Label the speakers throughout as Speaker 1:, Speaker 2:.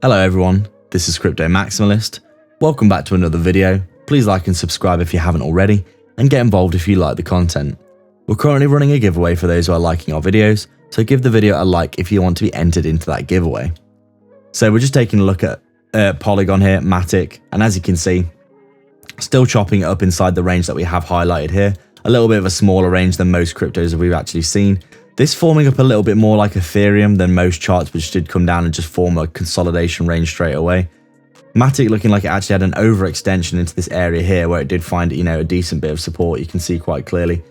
Speaker 1: Hello everyone, this is Crypto Maximalist. Welcome back to another video. Please like and subscribe if you haven't already, and get involved if you like the content. We're currently running a giveaway for those who are liking our videos, so give the video a like if you want to be entered into that giveaway. So we're just taking a look at Polygon here, Matic, and as you can see, still chopping it up inside the range that we have highlighted here. A little bit of a smaller range than most cryptos that we've actually seen. This forming up a little bit more like Ethereum than most charts, which did come down and just form a consolidation range straight away. Matic looking like it actually had an overextension into this area here where it did find, a decent bit of support. You can see quite clearly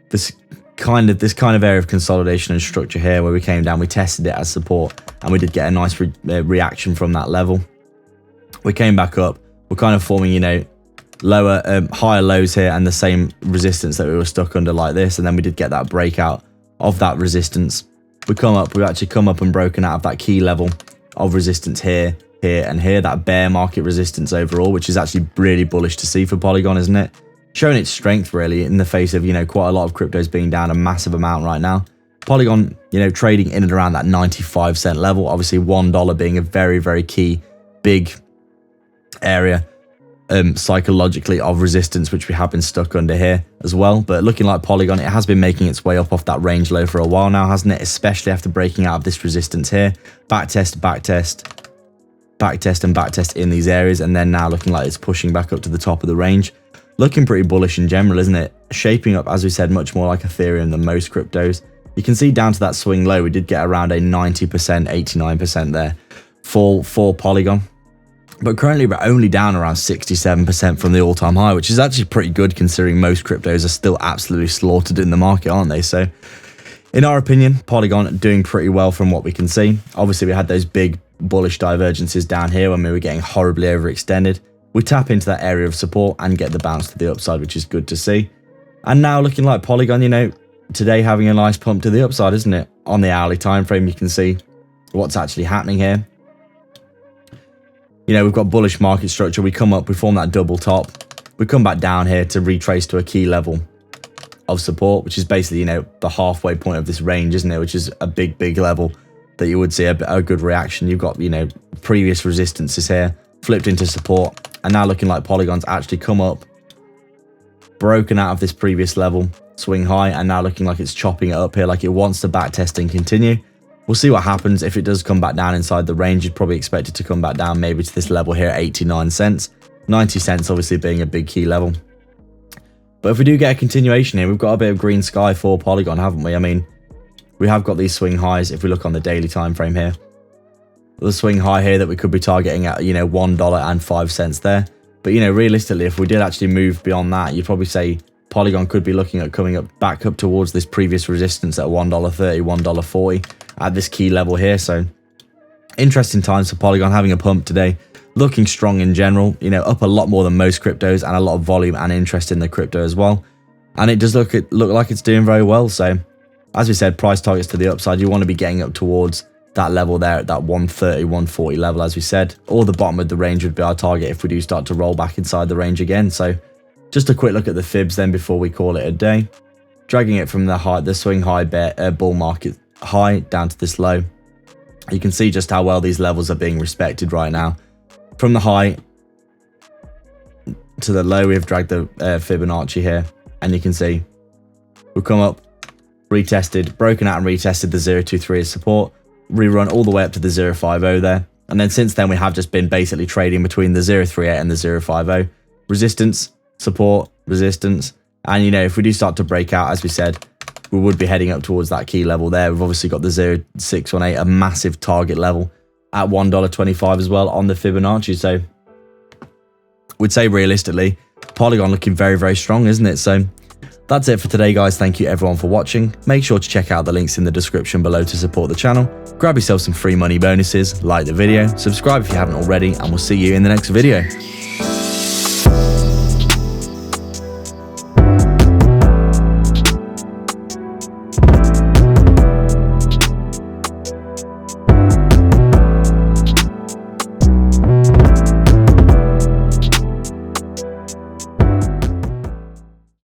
Speaker 1: this kind of area of consolidation and structure here where we came down, we tested it as support, and we did get a nice reaction from that level. We came back up, we're kind of forming, higher lows here and the same resistance that we were stuck under like this, and then we did get that breakout of that resistance. We've actually come up and broken out of that key level of resistance here, and here, that bear market resistance overall, which is actually really bullish to see for Polygon, isn't it? Showing its strength really in the face of, quite a lot of cryptos being down a massive amount right now. Polygon, trading in and around that 95-cent level, obviously $1 being a very, very key, big area psychologically of resistance, which we have been stuck under here as well. But looking like Polygon, it has been making its way up off that range low for a while now, hasn't it? Especially after breaking out of this resistance here. Backtest, and backtest in these areas, and then now looking like it's pushing back up to the top of the range. Looking pretty bullish in general, isn't it? Shaping up, as we said, much more like Ethereum than most cryptos. You can see down to that swing low, we did get around a 90%, 89% there for Polygon. But currently we're only down around 67% from the all-time high, which is actually pretty good considering most cryptos are still absolutely slaughtered in the market, aren't they? So in our opinion, Polygon doing pretty well from what we can see. Obviously we had those big bullish divergences down here when we were getting horribly overextended. We tap into that area of support and get the bounce to the upside, which is good to see. And now looking like Polygon, today having a nice pump to the upside, isn't it? On the hourly time frame, you can see what's actually happening here. We've got bullish market structure. We come up, we form that double top. We come back down here to retrace to a key level of support, which is basically, the halfway point of this range, isn't it? Which is a big, big level that you would see a good reaction. You've got, previous resistances here, flipped into support, and now looking like Polygon's actually come up, broken out of this previous level, swing high, and now looking like it's chopping it up here, like it wants to backtest and continue. We'll see what happens. If it does come back down inside the range, you'd probably expect it to come back down maybe to this level here, 89 cents. 90 cents obviously being a big key level. But if we do get a continuation here, we've got a bit of green sky for Polygon, haven't we? I mean, we have got these swing highs if we look on the daily time frame here. The swing high here that we could be targeting at, $1.05 there. But, realistically, if we did actually move beyond that, you'd probably say Polygon could be looking at coming back up towards this previous resistance at $1.30, $1.40 at this key level here. So interesting times for Polygon, having a pump today, looking strong in general, up a lot more than most cryptos, and a lot of volume and interest in the crypto as well. And it does look like it's doing very well. So as we said, price targets to the upside, you want to be getting up towards that level there at that 130, 140 level, as we said, or the bottom of the range would be our target if we do start to roll back inside the range again. So just a quick look at the fibs then before we call it a day. Dragging it from the swing high bull market high down to this low. You can see just how well these levels are being respected right now. From the high to the low, we've dragged the Fibonacci here, and you can see we've come up, retested, broken out and retested the 0.23 as support, rerun all the way up to the 0.50 there. And then since then, we have just been basically trading between the 0.38 and the 0.50. Resistance, support, resistance. And, if we do start to break out, as we said, we would be heading up towards that key level there. We've obviously got the 0.618, a massive target level at $1.25 as well on the Fibonacci. So we'd say realistically, Polygon looking very, very strong, isn't it? So that's it for today, guys. Thank you everyone for watching. Make sure to check out the links in the description below to support the channel. Grab yourself some free money bonuses, like the video, subscribe if you haven't already, and we'll see you in the next video.